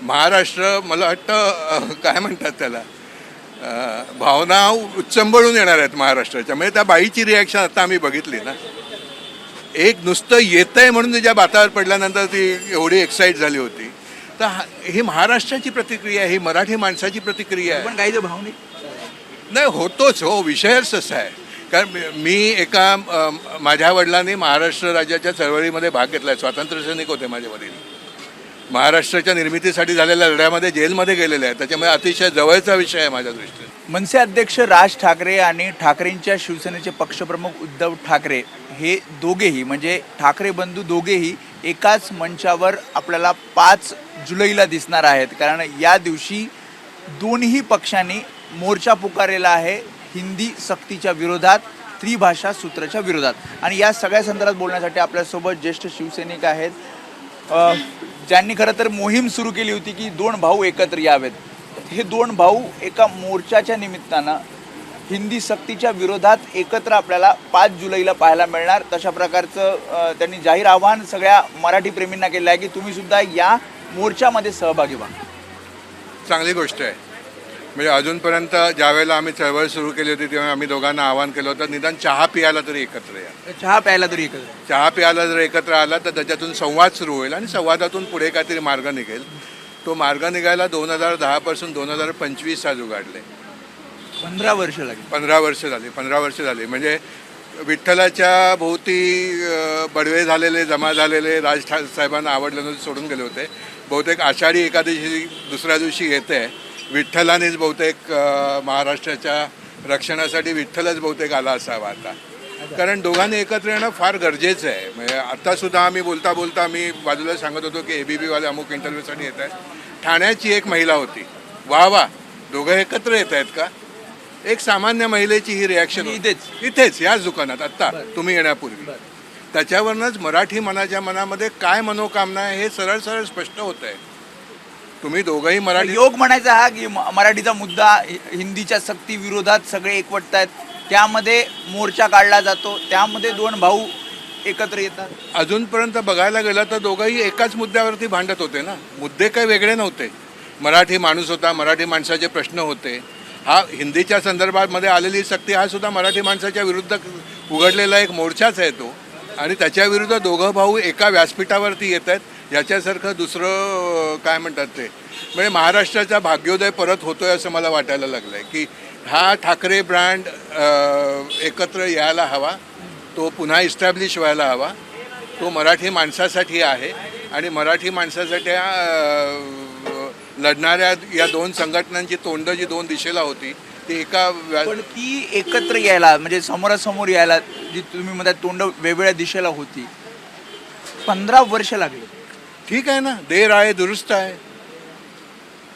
महाराष्ट्र मला वाटतं काय म्हणतात त्याला भावना उच्चंबळून येणार आहेत महाराष्ट्राच्या. म्हणजे त्या बाईची रिॲक्शन आता आम्ही बघितली ना. एक नुसतं येतंय म्हणून तिच्या बातावर पडल्यानंतर ती एवढी एक्साईट झाली होती. तर ही महाराष्ट्राची प्रतिक्रिया आहे, ही मराठी माणसाची प्रतिक्रिया आहे. पण काही भावनिक नाही होतोच हो, विषयच तसा आहे. कारण मी माझ्या वडिलांनी महाराष्ट्र राज्याच्या चळवळीमध्ये भाग घेतला आहे. स्वातंत्र्य सैनिक होते माझे वडील. महाराष्ट्राच्या निर्मितीसाठी झालेल्या लढ्यामध्ये जेलमध्ये गेलेले आहेत. त्याच्यामुळे अतिशय जवळचा विषय आहे माझ्या दृष्टीने. मनसे अध्यक्ष राज ठाकरे आणि ठाकरेंच्या शिवसेनेचे पक्षप्रमुख उद्धव ठाकरे हे दोघेही म्हणजे ठाकरे बंधू दोघेही एकाच मंचावर आपल्याला 5 जुलैला दिसणार आहेत. कारण या दिवशी दोन्ही पक्षांनी मोर्चा पुकारलेला आहे हिंदी सक्तीच्या विरोधात, त्रिभाषा सूत्राच्या विरोधात. आणि या सगळ्या संदर्भात बोलण्यासाठी आपल्यासोबत ज्येष्ठ शिवसैनिक आहेत ज्यांनी खरं तर मोहीम सुरू केली होती की 2 भाऊ एकत्र यावेत. हे 2 भाऊ एका मोर्चाच्या निमित्तानं हिंदी सक्तीच्या विरोधात एकत्र आपल्याला 5 जुलैला पाहायला मिळणार. तशा प्रकारचं त्यांनी जाहीर आवाहन सगळ्या मराठी प्रेमींना केलं आहे की तुम्ही सुद्धा या मोर्चामध्ये सहभागी व्हा. चांगली गोष्ट आहे. म्हणजे अजूनपर्यंत ज्यावेळेला आम्ही चळवळ सुरू केली होती तेव्हा आम्ही दोघांना आवाहन केलं होतं निदान चहा पियाला तरी एकत्र या. चहा प्यायला तरी एकत्र, चहा प्यायला जर एकत्र आला तर त्याच्यातून संवाद सुरू होईल आणि संवादातून पुढे काहीतरी मार्ग निघेल. तो मार्ग निघायला 2010 पासून 2025 आज उघडले. 15 वर्ष लागली. 15 वर्ष झाली. म्हणजे विठ्ठलाच्या भोवती बडवे झालेले, जमा झालेले राज साहेबांना आवडल्यानंतर सोडून गेले होते. बहुतेक आषाढी एकादशी दुसऱ्या दिवशी येते. विठ्ठलानेच बहुतेक महाराष्ट्राच्या रक्षणासाठी विठ्ठलच बहुतेक आला असावा आता. कारण दोघांनी एकत्र येणं फार गरजेचं आहे. म्हणजे आत्तासुद्धा आम्ही बोलता मी बाजूला सांगत होतो की ABPवाले अमुक इंटरव्ह्यूसाठी येत आहेत. ठाण्याची एक महिला होती, वा दोघं एकत्र येत आहेत का. एक सामान्य महिलेची ही रिॲक्शन इथेच याच दुकानात आत्ता तुम्ही येण्यापूर्वी. त्याच्यावरनंच मराठी मनाच्या मनामध्ये काय मनोकामना आहे हे सरळ सरळ स्पष्ट होत आहे. तुम्ही दोघंही मराठी योग म्हणायचा हा की मराठीचा मुद्दा हिंदीच्या सक्ती विरोधात सगळे एकवटत आहेत, त्यामध्ये मोर्चा काढला जातो, त्यामध्ये 2 भाऊ एकत्र येतात. अजूनपर्यंत बघायला गेलं तर दोघंही एकाच मुद्द्यावरती भांडत होते ना. मुद्दे काही वेगळे नव्हते. मराठी माणूस होता, मराठी माणसाचे प्रश्न होते. हा हिंदीच्या संदर्भामध्ये आलेली सक्ती हा सुद्धा मराठी माणसाच्या विरुद्ध उघडलेला एक मोर्चाच आहे तो. आणि त्याच्याविरुद्ध दोघं भाऊ एका व्यासपीठावरती येत आहेत. याच्यासारखं दुसरं काय म्हणतात ते. म्हणजे महाराष्ट्राचा भाग्योदय परत होतोय असं मला वाटायला लागलं आहे की हा ठाकरे ब्रँड एकत्र यायला हवा, तो पुन्हा इस्टॅब्लिश व्हायला हवा. तो मराठी माणसासाठी आहे आणि मराठी माणसासाठी लढणाऱ्या या 2 संघटनांची तोंड जी 2 दिशेला होती ती पण ती एकत्र यायला म्हणजे समोरासमोर यायला जी तुम्ही म्हणता तोंड वेगवेगळ्या दिशेला होती 15 वर्ष लागली. ठीक आहे ना, देर आहे दुरुस्त आहे.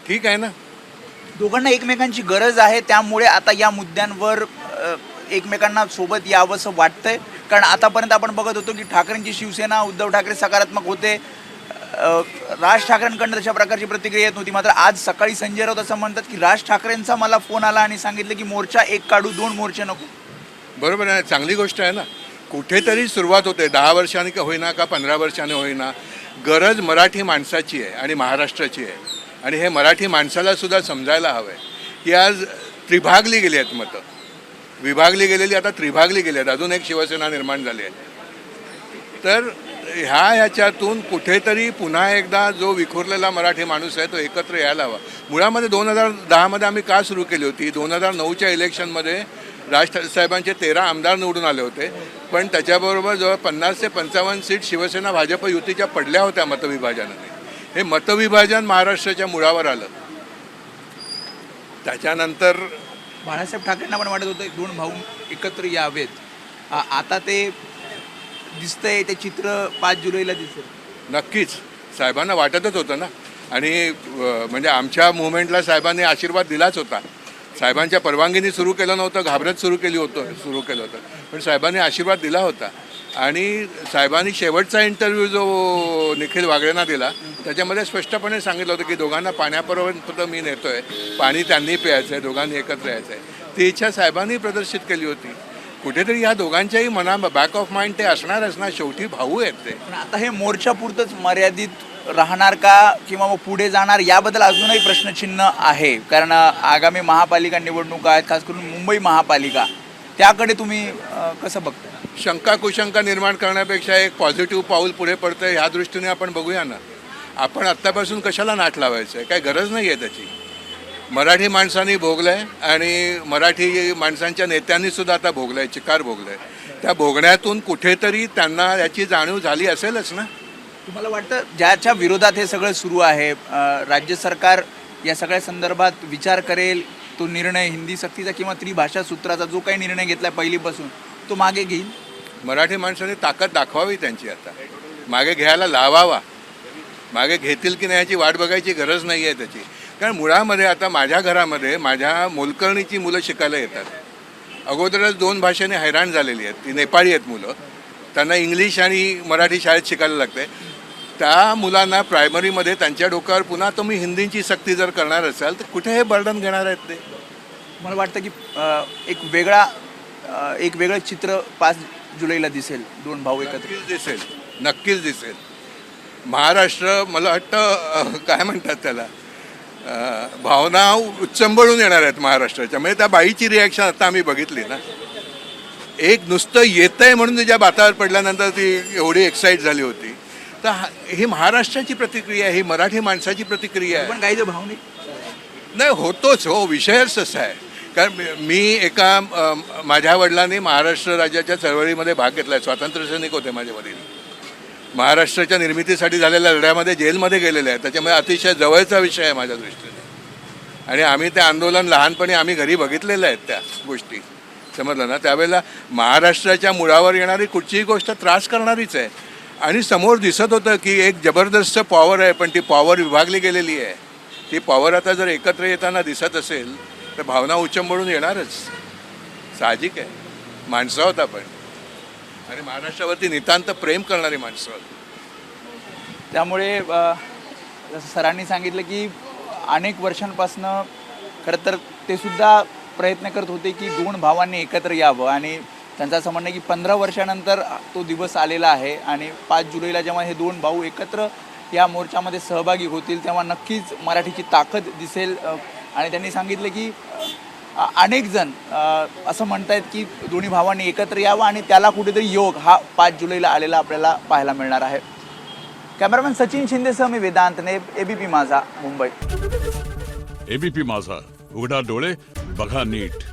ठीक आहे ना. दोघांना एकमेकांची गरज आहे, त्यामुळे आता या मुद्द्यांवर एकमेकांना सोबत यावंसं वाटतंय. कारण आतापर्यंत आपण बघत होतो की ठाकरेंची शिवसेना, उद्धव ठाकरे सकारात्मक होते, राज ठाकरेंकडनं तशा प्रकारची प्रतिक्रिया येत नव्हती. मात्र आज सकाळी संजय राऊत असं म्हणतात की राज ठाकरेंचा मला फोन आला आणि सांगितलं की मोर्चा एक काढू, 2 मोर्चे नको. बरोबर आहे, चांगली गोष्ट आहे ना. कुठेतरी सुरुवात होते, 10 वर्षांनी का होईना का 15 वर्षांनी होईना. गरज मराठी माणसाची आहे आणि महाराष्ट्राची आहे. आणि हे मराठी माणसाला सुद्धा समजायला हवं आहे की आज त्रिभागली गेली आहेत मतं. विभागली गेलेली आता त्रिभागली गेली आहेत. अजून एक शिवसेना निर्माण झाली आहे. तर ह्याच्यातून कुठेतरी पुन्हा एकदा जो विखुरलेला मराठी माणूस आहे तो एकत्र यायला हवा. मुळामध्ये 2010मध्ये आम्ही का सुरू केली होती. 2009च्या इलेक्शनमध्ये राज साहेबांचे 13 आमदार निवडून आले होते. पण त्याच्याबरोबर जवळ 50 ते 55 सीट शिवसेना भाजप युतीच्या पडल्या होत्या मतविभाजनाने. हे मतविभाजन महाराष्ट्राच्या मुळावर आलं. त्याच्यानंतर बाळासाहेब ठाकरेंना पण वाटत होतं 2 भाऊ एकत्र यावेत. आता ते दिसतंय, ते चित्र 5 जुलैला दिसेल. नक्कीच साहेबांना वाटतच होतं ना. आणि म्हणजे आमच्या मुवमेंटला साहेबांनी आशीर्वाद दिलाच होता. साहेबांच्या परवानगीने सुरू केलं नव्हतं, घाबरत सुरू केलं होतं. पण साहेबांनी आशीर्वाद दिला होता. आणि साहेबांनी शेवटचा इंटरव्ह्यू जो निखिल वागळेंना दिला त्याच्यामध्ये स्पष्टपणे सांगितलं होतं की दोघांना पाण्यापर्यंत मी नेतोय, पाणी त्यांनी प्यायचं आहे, दोघांनी एकत्र यायचं आहे. ती इच्छा साहेबांनी प्रदर्शित केली होती. कुठेतरी या दोघांच्याही मना बॅक ऑफ माइंड ते असणारच ना. शेवटी भाऊ आहेत ते. पण आता हे मोर्चापुरतंच मर्यादित राहणार का किंवा मग पुढे जाणार याबद्दल अजूनही प्रश्नचिन्ह आहे. कारण आगामी महापालिका निवडणुका आहेत, खास करून मुंबई महापालिका, त्याकडे तुम्ही कसं बघता? शंका कुशंका निर्माण करण्यापेक्षा एक पॉझिटिव्ह पाऊल पुढे पडतं ह्या दृष्टीने आपण बघूया ना. आपण आत्तापासून कशाला नाट लावायचं आहे? काही गरज नाही आहे त्याची. मराठी माणसांनी भोगलं आहे आणि मराठी माणसांच्या नेत्यांनीसुद्धा आता भोगलं आहे, चिकार भोगलं आहे. त्या भोगण्यातून कुठेतरी त्यांना याची जाणीव झाली असेलच ना. तुम्हाला वाटतं ज्याच्या विरोधात हे सगळं सुरू आहे, राज्य सरकार या सगळ्या संदर्भात विचार करेल, तो निर्णय हिंदी सक्तीचा किंवा त्रिभाषा सूत्राचा जो काही निर्णय घेतला पहिलीपासून तो मागे घेईल? मराठी माणसांनी ताकद दाखवावी त्यांची, आता मागे घ्यायला लावावा. मागे घेतील की नाही याची वाट बघायची गरज नाही आहे त्याची. कारण मुळामध्ये आता माझ्या घरामध्ये माझ्या मोलकर्णीची मुलं शिकायला येतात. अगोदरच 2 भाषेने हैराण झालेली आहेत. ती नेपाळी आहेत मुलं, त्यांना इंग्लिश आणि मराठी शाळेत शिकायला लागते. त्या मुलांना प्रायमरीमध्ये त्यांच्या डोक्यावर पुन्हा तुम्ही हिंदीची सक्ती जर करणार असाल तर कुठे हे बर्डन घेणार आहेत ते? मला वाटतं की एक वेगळं चित्र 5 जुलैला दिसेल, 2 भाऊ एकत्र. नक्कीच दिसेल. महाराष्ट्र मला वाटतं काय म्हणतात त्याला, भावना उच्चंबळून येणार आहेत महाराष्ट्राच्या. म्हणजे त्या बाईची रिॲक्शन आता आम्ही बघितली ना. एक नुसतं येतंय म्हणून तिच्या बातावर पडल्यानंतर ती एवढी एक्साईट झाली होती. तर ही महाराष्ट्राची प्रतिक्रिया आहे, ही मराठी माणसाची प्रतिक्रिया आहे. पण काही जो भावनिक नाही होतोच हो, विषयच तसा आहे. कारण मी माझ्या वडिलांनी महाराष्ट्र राज्याच्या चळवळीमध्ये भाग घेतला आहे. स्वातंत्र्य सैनिक होते माझे वडील. महाराष्ट्राच्या निर्मितीसाठी झालेल्या लढ्यामध्ये जेलमध्ये गेलेले आहे. त्याच्यामुळे अतिशय जवळचा विषय आहे माझ्या दृष्टीने. आणि आम्ही ते आंदोलन लहानपणी आम्ही घरी बघितलेलं आहेत त्या गोष्टी, समजलं ना. त्यावेळेला महाराष्ट्राच्या मुळावर येणारी कुठचीही गोष्ट त्रास करणारीच आहे. आणि समोर दिसत होतं की एक जबरदस्त पॉवर आहे, पण ती पॉवर विभागली गेलेली आहे. ती पॉवर आता जर एकत्र येताना दिसत असेल तर भावना उच्चंबळून येणारच, साहजिक आहे. माणसं आहोत आपण आणि महाराष्ट्रावरती नितांत प्रेम करणारी माणसं आहोत. त्यामुळे जसं सरांनी सांगितलं की अनेक वर्षांपासनं खरं तर ते सुद्धा प्रयत्न करत होते की 2 भावांनी एकत्र यावं. आणि त्यांचं असं म्हणणं आहे की 15 वर्षानंतर तो दिवस आलेला आहे. आणि 5 जुलैला जेव्हा हे 2 भाऊ एकत्र या मोर्चामध्ये सहभागी होतील तेव्हा नक्कीच मराठीची ताकद दिसेल. आणि त्यांनी सांगितलं की अनेक जण असं म्हणतायत की दोन्ही भावांनी एकत्र यावं आणि त्याला कुठेतरी योग हा 5 जुलैला आलेला आपल्याला पाहायला मिळणार आहे. कॅमेरामॅन सचिन शिंदेसह मी वेदांत ने, एबीपी माझा, मुंबई. एबीपी माझा, उघडा डोळे बघा नीट.